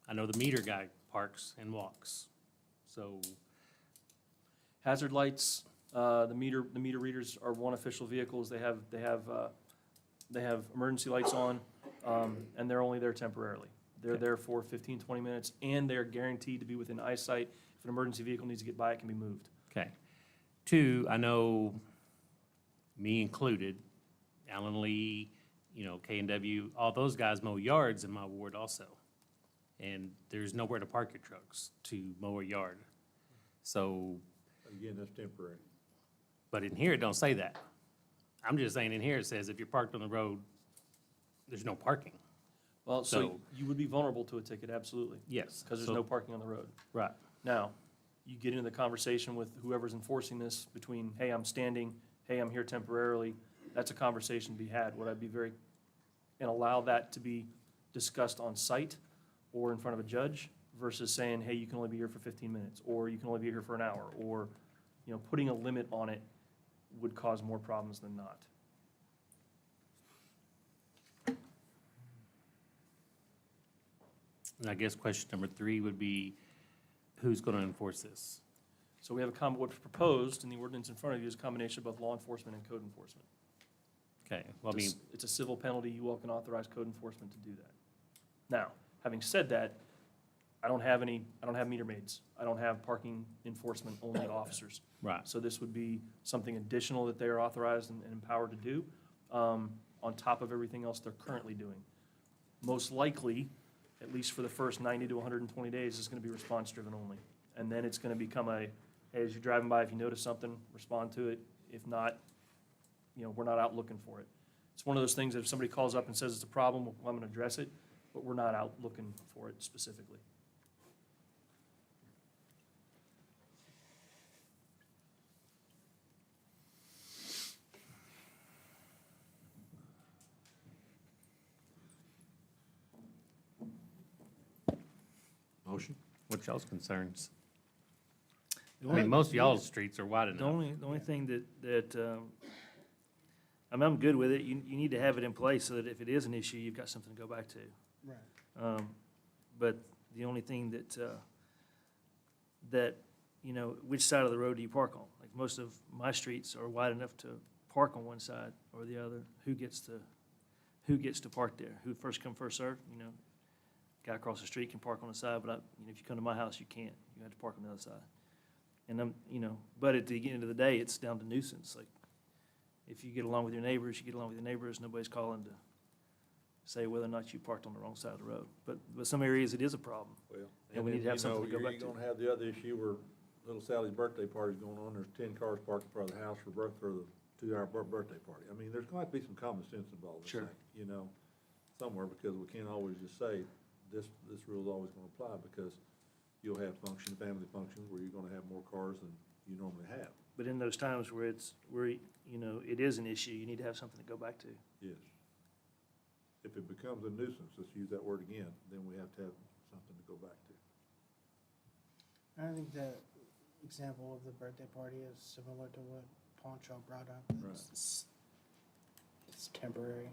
I know the meter guy parks and walks. So, Hazard lights, the meter readers are one official vehicles. They have emergency lights on, and they're only there temporarily. They're Okay. there for 15, 20 minutes, and they're guaranteed to be within eyesight. If an emergency vehicle needs to get by, it can be moved. okay. Two, I know, me included, Alan Lee, K&W, all those guys mow yards in my ward also. And there's nowhere to park your trucks to mow a yard. So, Again, that's temporary. but in here, it don't say that. I'm just saying in here, it says if you're parked on the road, there's no parking. Well, so So- you would be vulnerable to a ticket, absolutely, Yes. because there's so- no parking on the road. Right, Now, you get into the conversation with whoever's enforcing this between, hey, I'm standing, hey, I'm here temporarily. That's a conversation to be had. Would I be and allow that to be discussed on site or in front of a judge versus saying, hey, you can only be here for 15 minutes, or you can only be here for an hour, or, putting a limit on it would cause more problems than not. and I guess question number three would be, who's gonna enforce this? So we have what's proposed in the ordinance in front of you is a combination of both law enforcement and code enforcement. Okay, well, I mean, It's a civil penalty, you all can authorize code enforcement to do that. Now, having said that, I don't have meter maids. I don't have parking enforcement only officers. right, So this would be something additional that they are authorized and empowered to do, on top of everything else they're currently doing. Most likely, at least for the first 90 to 120 days, it's gonna be response-driven only. And then it's gonna become hey, as you're driving by, if you notice something, respond to it. If not, we're not out looking for it. It's one of those things that if somebody calls up and says it's a problem, well, I'm gonna address it, but we're not out looking for it specifically. Motion? what's y'all's concerns? The I mean, only- most of y'all's streets are wide The enough. only thing I'm good with it. You need to have it in place so that if it is an issue, you've got something to go back to. Right. But the only thing which side of the road do you park on? Like, most of my streets are wide enough to park on one side or the other. Who gets to park there? Who first come, first served? Guy across the street can park on the side, but if you come to my house, you can't. You have to park on the other side. And but at the end of the day, it's down to nuisance. Like, if you get along with your neighbors, you get along with your neighbors. Nobody's calling to say whether or not you parked on the wrong side of the road. But some areas, it is a problem. Well. And we need to have something to go back to. You're gonna have the other issue where little Sally's birthday party's going on, there's 10 cars parked in front of the house for the 2-hour birthday party. I mean, there's gonna have to be some common sense involved, I Sure. think, somewhere, because we can't always just say, this rule's always gonna apply, because you'll have family functions where you're gonna have more cars than you normally have. But in those times where it is an issue, you need to have something to go back to. Yes. If it becomes a nuisance, let's use that word again, then we have to have something to go back to. I think the example of the birthday party is similar to what Poncho brought up. Right. It's temporary.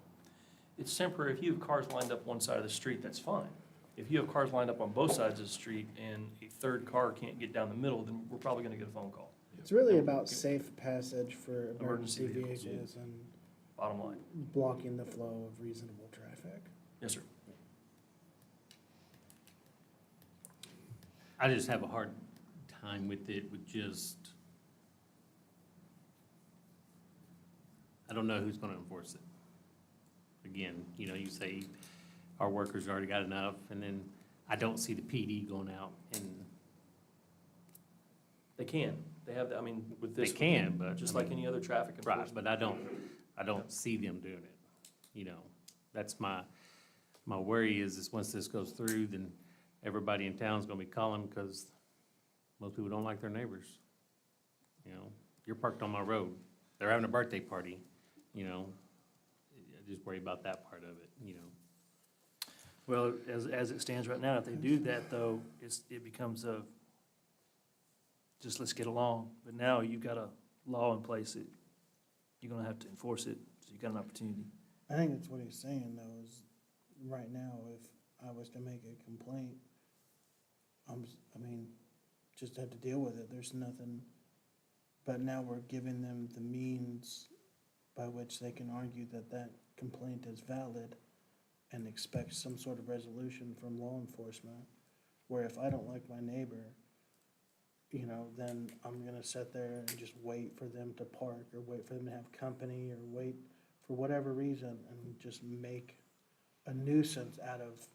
It's temporary. If you have cars lined up one side of the street, that's fine. If you have cars lined up on both sides of the street and a third car can't get down the middle, then we're probably gonna get a phone call, It's really about safe passage for Emergency emergency vehicles, vehicles and bottom line. blocking the flow of reasonable traffic. Yes, sir. I just have a hard time with it, with just, I don't know who's gonna enforce it. Again, you know, you say our workers already got enough, and then I don't see the PD going out, and They can. They have, I mean, with they this. can, but. Just I like mean, any other traffic Right, enforcement. but I don't see them doing it, you know. That's my worry is once this goes through, then everybody in town's gonna be calling because most people don't like their neighbors. You know, you're parked on my road, they're having a birthday party, you know. I just worry about that part of it, you know. Well, as it stands right now, if they do that, though, it becomes a, just let's get along. But now you've got a law in place that you're gonna have to enforce it, so you got an opportunity. I think that's what he's saying though, is right now, if I was to make a complaint, I mean, just have to deal with it. There's nothing, but now we're giving them the means by which they can argue that that complaint is valid and expect some sort of resolution from law enforcement. Where if I don't like my neighbor, you know, then I'm gonna sit there and just wait for them to park, or wait for them to have company, or wait for whatever reason, and just make a nuisance out of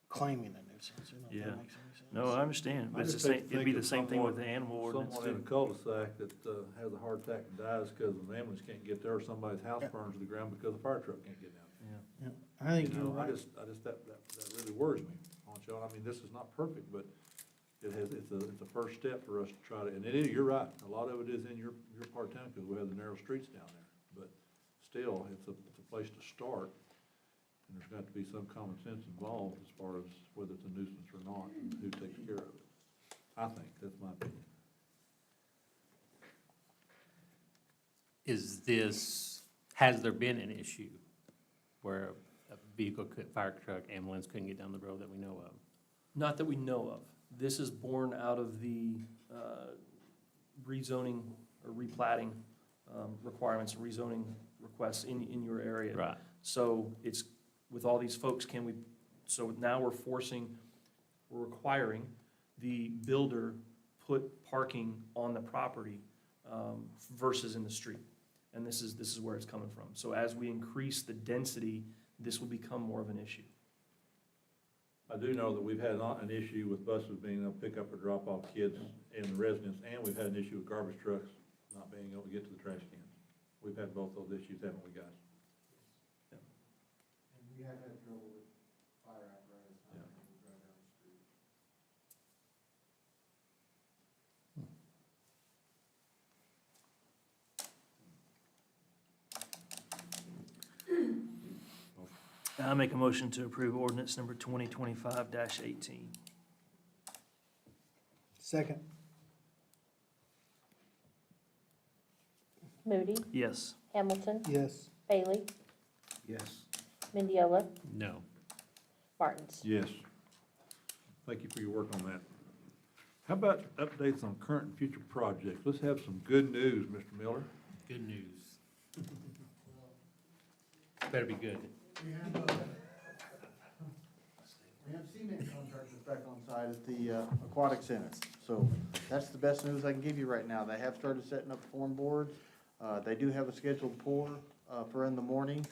claiming a nuisance, you know, if Yeah. that makes any sense. No, I understand, but I it's the just same, hate to it'd be think the of same thing with the someone- animal ordinance Someone in a too. cul-de-sac that has a heart attack and dies because an ambulance can't get there, or somebody's house Yeah. burns to the ground because the fire truck can't get down. Yeah. Yeah, I think You you're know, right. that really worries me, Moncho. I mean, this is not perfect, but it's a first step for us to try to, and it is, you're right, a lot of it is in your part of town, because we have the narrow streets down there. But still, it's a place to start, and there's got to be some common sense involved as far as whether it's a nuisance or not, and who takes care of it. I think, that's my opinion. Has there been an issue where a vehicle, fire truck, ambulance couldn't get down the road that we know of? Not that we know of. This is born out of the rezoning or replatting requirements, rezoning requests in your area. Right. So it's, with all these folks, so now we're requiring the builder put parking on the property versus in the street. And this is where it's coming from. So as we increase the density, this will become more of an issue. I do know that we've had an issue with buses being able to pick up or drop off kids in the residence, and we've had an issue with garbage trucks not being able to get to the trash cans. We've had both those issues, haven't we, guys? And we have had trouble with fire apparatus, Yeah. not able to drive down the street. I make a motion to approve ordinance number 2025-18. Second, Moody, Yes. Hamilton, yes. Bailey, Yes. Mendiola, No. Martins. Yes. Thank you for your work on that. How about updates on current and future projects? Let's have some good news, Mr. Miller. Good news. Better be good. We have cement contractors back on site at the aquatic center. So that's the best news I can give you right now. They have started setting up form boards. They do have a scheduled pour for in the morning,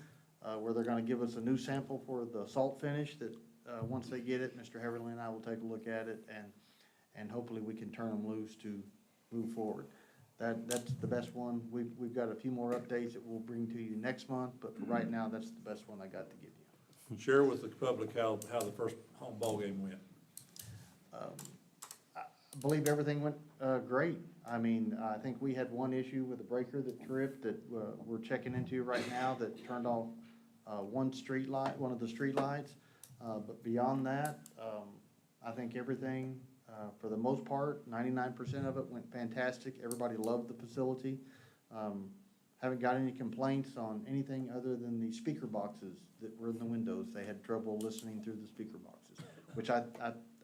where they're gonna give us a new sample for the salt finish that, once they get it, Mr. Heverly and I will take a look at it, and hopefully we can turn them loose to move forward. That's the best one. We've got a few more updates that we'll bring to you next month, but for right now, that's the best one I got to give you. Share with the public how the first home ball game went. I believe everything went great. I mean, I think we had one issue with a breaker that tripped that we're checking into right now that turned off one of the street lights. But beyond that, I think everything, for the most part, 99% of it went fantastic. Everybody loved the facility. Haven't got any complaints on anything other than the speaker boxes that were in the windows. They had trouble listening through the speaker boxes, which I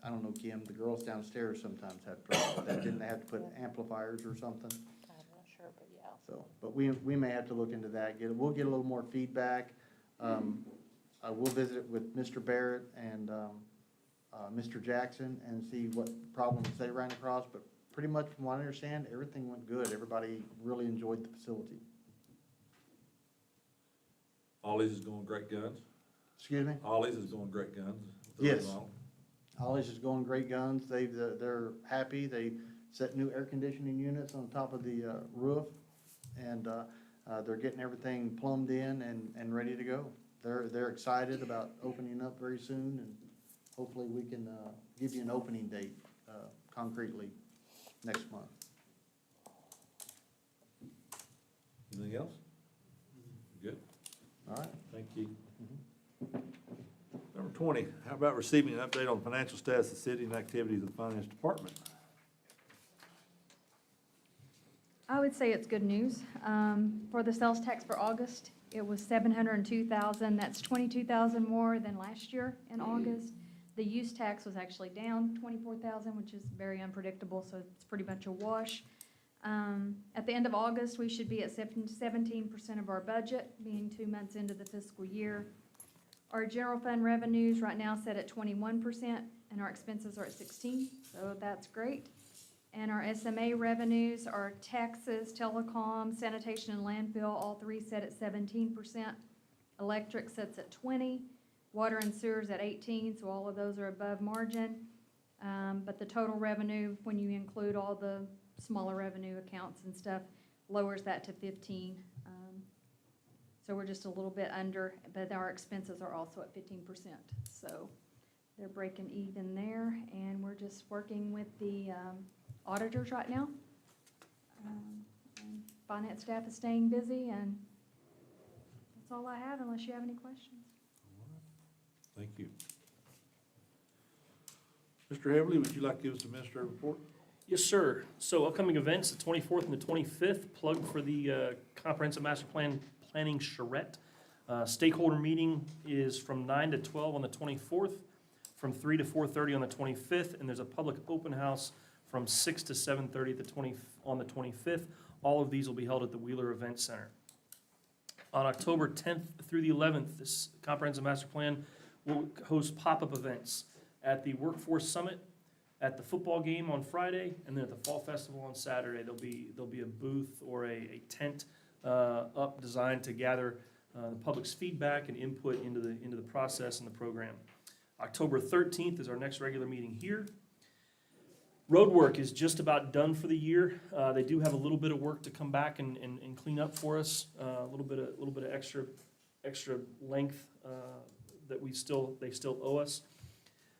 don't know, Kim, the girls downstairs sometimes have trouble with that. Didn't they have to put amplifiers or something? I'm not sure, but yeah. So, but we may have to look into that, we'll get a little more feedback. I will visit with Mr. Barrett and, Mr. Jackson and see what problems they ran across, but pretty much from what I understand, everything went good. Everybody really enjoyed the facility. Ollie's is going great guns. Excuse me? Ollie's is going great guns. Yes. Ollie's is going great guns. They're happy. They set new air conditioning units on top of the, roof. And, they're getting everything plumbed in and ready to go. They're excited about opening up very soon, and hopefully we can, give you an opening date, concretely next month. Anything else? Good, All right? thank you. Number 20, how about receiving an update on financial status of the city and activities of the finance department? I would say it's good news. For the sales tax for August, it was 702,000. That's 22,000 more than last year in August. The use tax was actually down 24,000, which is very unpredictable, so it's pretty much a wash. At the end of August, we should be at 17% of our budget, being 2 months into the fiscal year. Our general fund revenues right now set at 21%, and our expenses are at 16%, so that's great. And our SMA revenues are taxes, telecom, sanitation, and landfill, all three set at 17%. Electric sits at 20%, water and sewers at 18%, so all of those are above margin. But the total revenue, when you include all the smaller revenue accounts and stuff, lowers that to 15%. So we're just a little bit under, but our expenses are also at 15%. So they're breaking even there, and we're just working with the auditors right now. And finance staff is staying busy, and that's all I have unless you have any questions. Thank you. Mr. Heavily, would you like to give us a administrative report? Yes, sir. So upcoming events, the 24th and the 25th, plug for the Comprehensive Master Plan Planning Charrette. Stakeholder meeting is from 9 to 12 on the 24th, from 3 to 4:30 on the 25th, and there's a public open house from 6 to 7:30 on the 25th. All of these will be held at the Wheeler Event Center. On October 10th through the 11th, this Comprehensive Master Plan will host pop-up events at the Workforce Summit, at the football game on Friday, and then at the Fall Festival on Saturday. There'll be a booth or a tent up designed to gather the public's feedback and input into the process and the program. October 13th is our next regular meeting here. Road work is just about done for the year. They do have a little bit of work to come back and clean up for us, a little bit of extra length that they still owe us.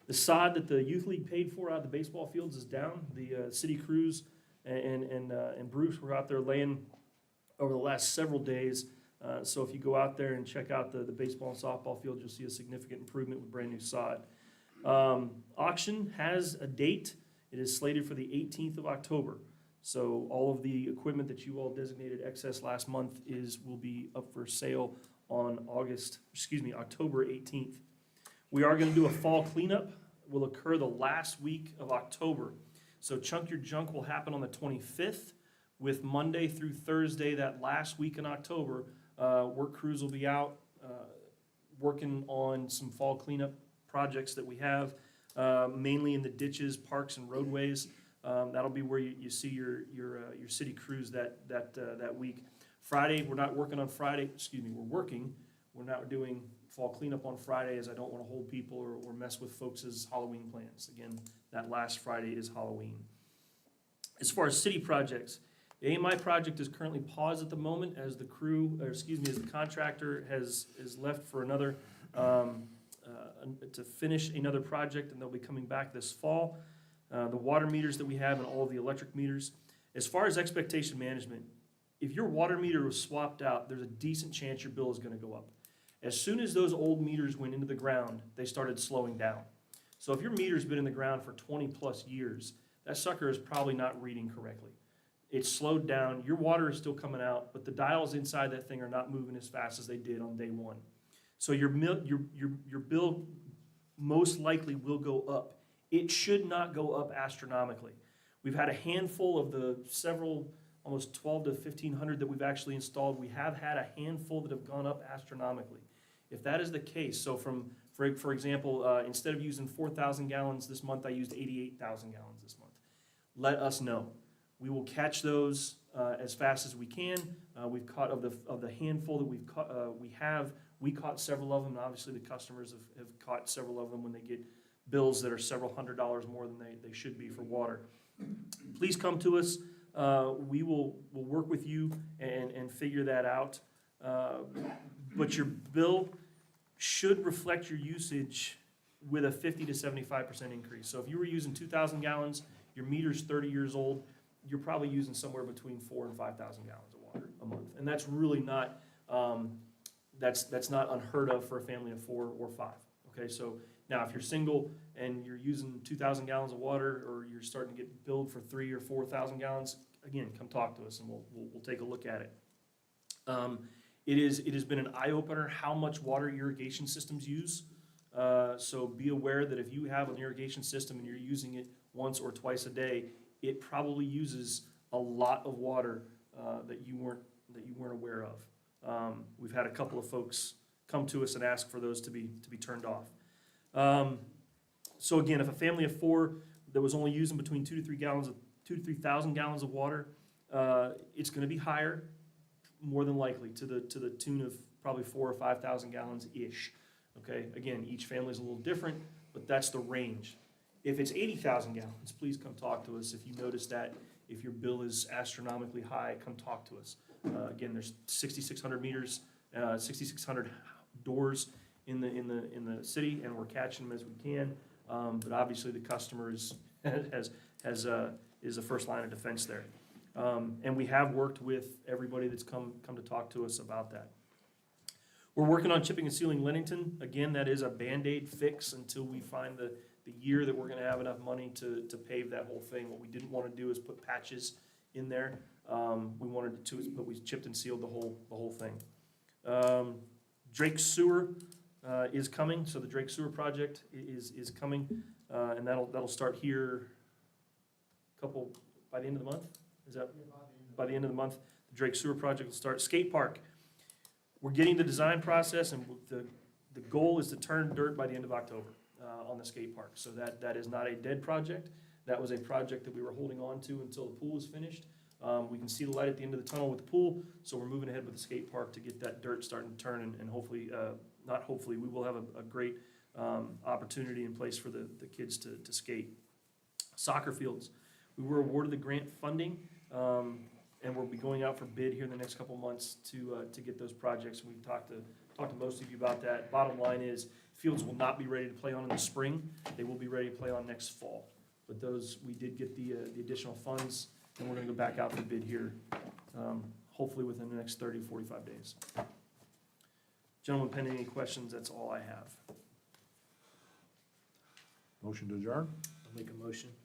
The sod that the youth league paid for out of the baseball fields is down. The city crews and Bruce were out there laying over the last several days. So if you go out there and check out the baseball and softball field, you'll see a significant improvement with brand new sod. Auction has a date. It is slated for the 18th of October. So all of the equipment that you all designated excess last month will be up for sale on October 18th. We are gonna do a fall cleanup. Will occur the last week of October. So Chunk Your Junk will happen on the 25th, with Monday through Thursday, that last week in October. Work crews will be out working on some fall cleanup projects that we have, mainly in the ditches, parks, and roadways. That'll be where you see your city crews that week. Friday, we're not working on Friday, we're working. We're not doing fall cleanup on Friday, as I don't want to hold people or mess with folks' Halloween plans. Again, that last Friday is Halloween. As far as city projects, the AMI project is currently paused at the moment as the contractor has left for another, to finish another project, and they'll be coming back this fall. The water meters that we have and all of the electric meters. As far as expectation management, if your water meter was swapped out, there's a decent chance your bill is gonna go up. As soon as those old meters went into the ground, they started slowing down. So if your meter's been in the ground for 20 plus years, that sucker is probably not reading correctly. It's slowed down. Your water is still coming out, but the dials inside that thing are not moving as fast as they did on day one. So your bill most likely will go up. It should not go up astronomically. We've had a handful of the several, almost 12 to 1,500 that we've actually installed. We have had a handful that have gone up astronomically. If that is the case, so for example, instead of using 4,000 gallons this month, I used 88,000 gallons this month. Let us know. We will catch those as fast as we can. We've caught of the handful that we caught several of them, and obviously the customers have caught several of them when they get bills that are several $100s more than they should be for water. Please come to us. We'll work with you and figure that out. But your bill should reflect your usage with a 50 to 75% increase. So if you were using 2,000 gallons, your meter's 30 years old, you're probably using somewhere between 4,000 and 5,000 gallons of water a month. And that's really not, that's not unheard of for a family of 4 or 5. Okay, so now if you're single and you're using 2,000 gallons of water, or you're starting to get billed for 3,000 or 4,000 gallons, again, come talk to us and we'll take a look at it. It has been an eye-opener how much water irrigation systems use. So be aware that if you have an irrigation system and you're using it once or twice a day, it probably uses a lot of water that you weren't aware of. We've had a couple of folks come to us and ask for those to be turned off. So again, if a family of 4 that was only using between 2,000 to 3,000 gallons of water, it's going to be higher, more than likely, to the tune of probably 4,000 or 5,000 gallons ish. Okay, again, each family is a little different, but that's the range. If it's 80,000 gallons, please come talk to us. If you notice that, if your bill is astronomically high, come talk to us. Again, there's 6,600 meters, 6,600 doors in the city, and we're catching them as we can. But obviously, the customer is the first line of defense there. And we have worked with everybody that's come to talk to us about that. We're working on chipping and sealing Lennington. Again, that is a Band-Aid fix until we find the year that we're gonna have enough money to pave that whole thing. What we didn't wanna do is put patches in there. We wanted to, but we chipped and sealed the whole thing. Drake Sewer is coming, so the Drake Sewer project is coming, and that'll start here by the end of the month? Is that, by the end of the month, the Drake Sewer project will start. Skate park, we're getting the design process, and the goal is to turn dirt by the end of October on the skate park. So that is not a dead project. That was a project that we were holding on to until the pool was finished. We can see the light at the end of the tunnel with the pool, so we're moving ahead with the skate park to get that dirt starting to turn, and hopefully, not hopefully, we will have a great opportunity in place for the kids to skate. Soccer fields, we were awarded the grant funding, and we'll be going out for bid here in the next couple months to get those projects. We've talked to most of you about that. Bottom line is, fields will not be ready to play on in the spring. They will be ready to play on next fall. But those, we did get the additional funds, and we're gonna go back out for bid here, hopefully within the next 30 to 45 days. Gentlemen, pending any questions, that's all I have. Motion to adjourn? I'll make a motion.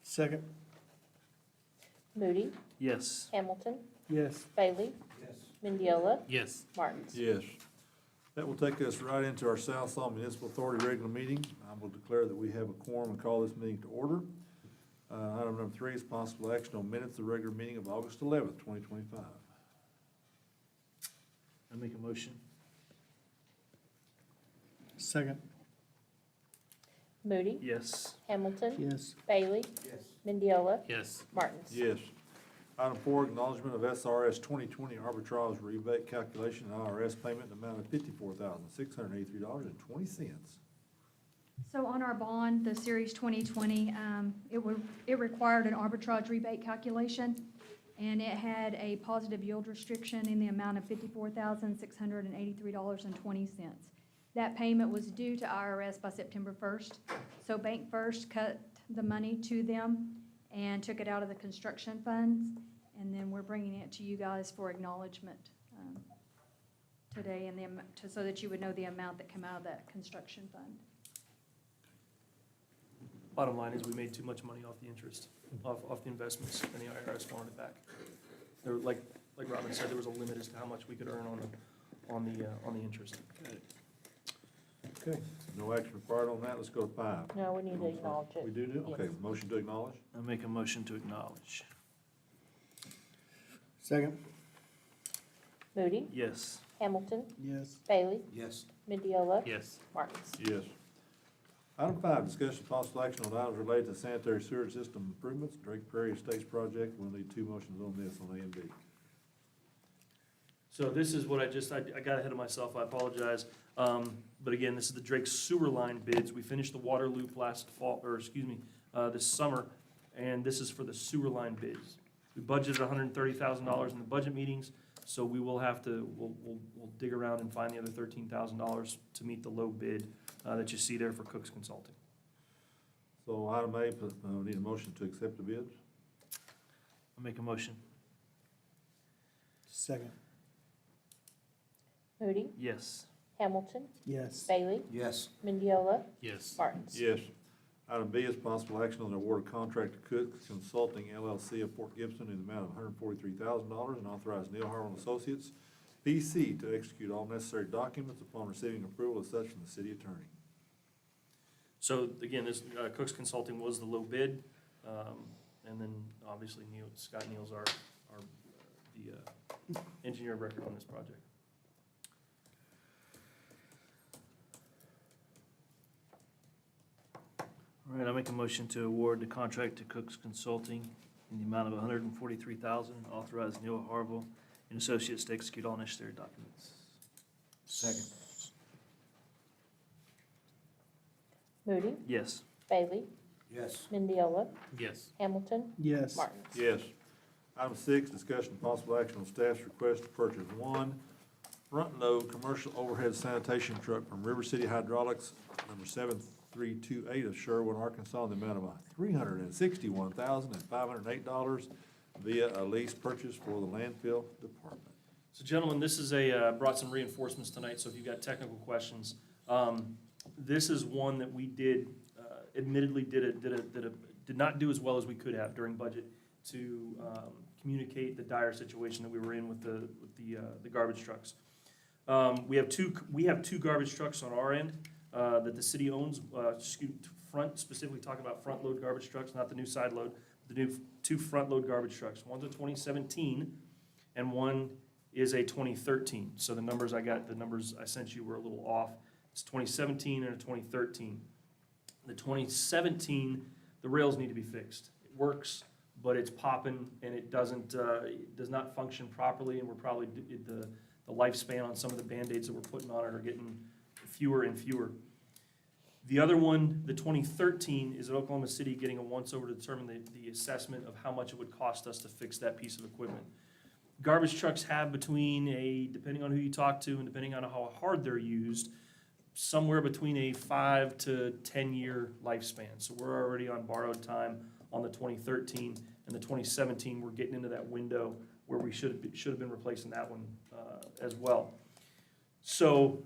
Second. Moody, Yes. Hamilton, Yes. Bailey, Yes. Mendiola, Yes. Martins. Yes. That will take us right into our South Salem Municipal Authority regular meeting. I will declare that we have a quorum and call this meeting to order. Item number 3 is possible action on minutes of the regular meeting of August 11th, 2025. I'll make a motion. Second. Moody, Yes. Hamilton, Yes. Bailey, Yes. Mendiola, Yes. Martins. Yes. Item 4, acknowledgement of SRS 2020 arbitrage rebate calculation and IRS payment in the amount of $54,683.20. So on our bond, the Series 2020, it required an arbitrage rebate calculation, and it had a positive yield restriction in the amount of $54,683.20. That payment was due to IRS by September 1st. So Bank First cut the money to them and took it out of the construction funds, and then we're bringing it to you guys for acknowledgement today, and so that you would know the amount that came out of that construction fund. Bottom line is we made too much money off the interest, off the investments, and the IRS wanted it back. There, like Robin said, there was a limit as to how much we could earn on the interest. Okay, no action required on that. Let's go to 5. No, we need to acknowledge it. We do? Okay, Yes. motion to acknowledge? I make a motion to acknowledge. Second. Moody, Yes. Hamilton, Yes. Bailey, Yes. Mendiola, Yes. Martins. Yes. Item 5, discussion possible action on items related to sanitary sewer system improvements, Drake Prairie Estates project. We'll need 2 motions on this, on A and B. So this is what I got ahead of myself, I apologize. But again, this is the Drake sewer line bids. We finished the water loop last fall, this summer, and this is for the sewer line bids. We budgeted $130,000 in the budget meetings, so we will have to, we'll dig around and find the other $13,000 to meet the low bid that you see there for Cook's Consulting. So item A, need a motion to accept the bids? I make a motion. Second. Moody, Yes. Hamilton, Yes. Bailey, Yes. Mendiola, Yes. Martins. Yes. Item B is possible action on the award of contract to Cook Consulting LLC of Port Gibson in the amount of $143,000 and authorize Neil Harwell and Associates, PC, to execute all necessary documents upon receiving approval as such from the city attorney. So again, this, Cook's Consulting was the low bid, and then obviously Scott Neal's the engineer of record on this project. All right, I make a motion to award the contract to Cook's Consulting in the amount of $143,000, authorize Neil Harville and Associates to execute all necessary documents. Second. Moody, Yes. Bailey, Yes. Mendiola, Yes. Hamilton, Yes. Martins. Yes. Item 6, discussion of possible action on staff's request to purchase 1 front-load commercial overhead sanitation truck from River City Hydraulics, number 7328 of Sherwin, Arkansas, in the amount of $361,508 via a lease purchase for the landfill department. So gentlemen, this is brought some reinforcements tonight, so if you've got technical questions, this is one that we did, admittedly did not do as well as we could have during budget to communicate the dire situation that we were in with the garbage trucks. We have two garbage trucks on our end that the city owns, specifically talking about front-load garbage trucks, not the new side load, the new 2 front-load garbage trucks. One's a 2017 and one is a 2013. So the numbers I sent you were a little off. It's 2017 and a 2013. The 2017, the rails need to be fixed. It works, but it's popping and it does not function properly, and we're probably, the lifespan on some of the Band-Aids that we're putting on it are getting fewer and fewer. The other one, the 2013, is at Oklahoma City getting a once-over to determine the assessment of how much it would cost us to fix that piece of equipment. Garbage trucks have depending on who you talk to and depending on how hard they're used, somewhere between a 5 to 10 year lifespan. So we're already on borrowed time on the 2013, and the 2017, we're getting into that window where we should have been replacing that one as well. So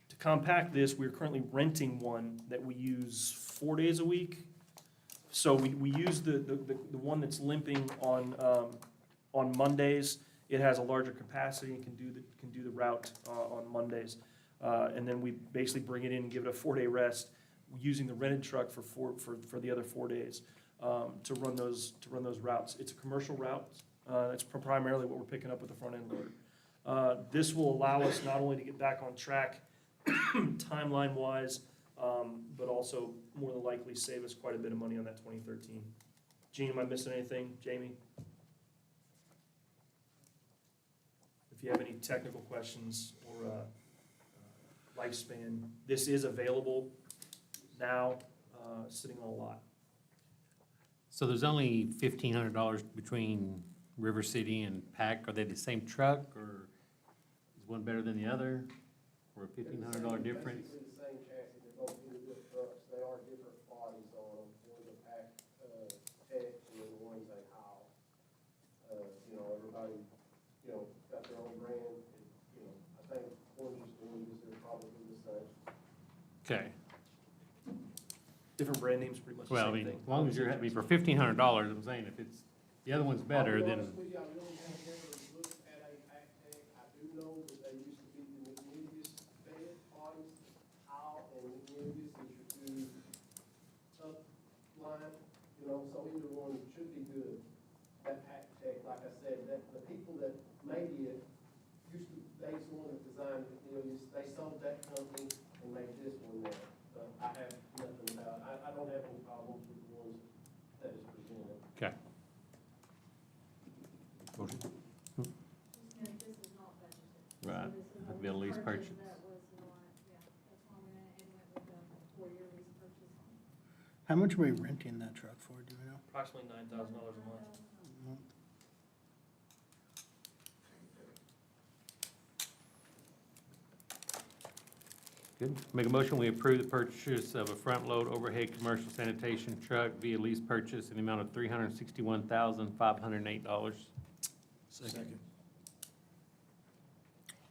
to compact this, we're currently renting one that we use 4 days a week. So we use the one that's limping on Mondays. It has a larger capacity and can do the route on Mondays. And then we basically bring it in and give it a 4-day rest, using the rented truck for the other 4 days to run those routes. It's a commercial route. That's primarily what we're picking up with the front end loader. This will allow us not only to get back on track timeline-wise, but also more than likely save us quite a bit of money on that 2013. Gene, am I missing anything? Jamie? If you have any technical questions or lifespan, this is available now, sitting on a lot. So there's only $1,500 between River City and PAC. Are they the same truck, or is one better than the other? Or a $1,500 difference? Basically the same chassis, they're both good trucks, they are different bodies on them, one's a Pack Tech, and then one's a Howe. Everybody, got their own brand, and, I think oranges and oranges, they're probably the same. Okay. different brand names, pretty much the Well, I same mean, thing. as long as you're happy for $1,500, I'm saying if it's, the other one's better, I'll be then, honest with you, I really have never looked at a Pac Tech. I do know that they used to be the McNevis fed parties, Howell and McNevis is your two upline, you know, so either one should be good. That Pac Tech, like I said, that the people that made it used to, they was the one that designed McNevis. They sold that company and made this one now. I have nothing about, I don't have any problems with the ones that is presented. okay. Motion? Right, that'd be a lease purchase. How much are we renting that truck for, do we know? Approximately $9,000 a month. Good. Make a motion, we approve the purchase of a front-load overhead commercial sanitation truck via lease purchase in the amount of $361,508. Second.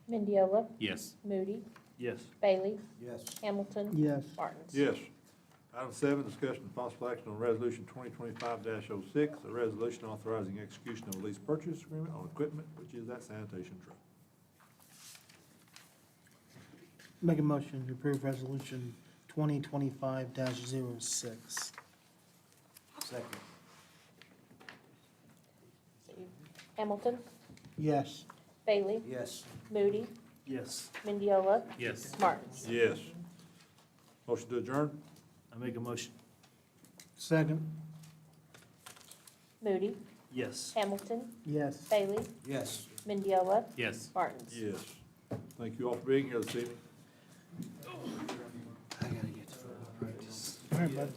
Mendiola, Yes. Moody, Yes. Bailey, Yes. Hamilton, Yes. Martins. Yes. Item 7, discussion of possible action on resolution 2025-06, a resolution authorizing execution of a lease purchase agreement on equipment, which is that sanitation truck. Make a motion to approve resolution 2025-06. Second. Hamilton, Yes. Bailey, Yes. Moody, Yes. Mendiola, Yes. Martins. Yes. Motion to adjourn? I make a motion. Second. Moody, Yes. Hamilton, Yes. Bailey, Yes. Mendiola, Yes. Martins. Yes. Thank you all for being here this evening. All right, bud.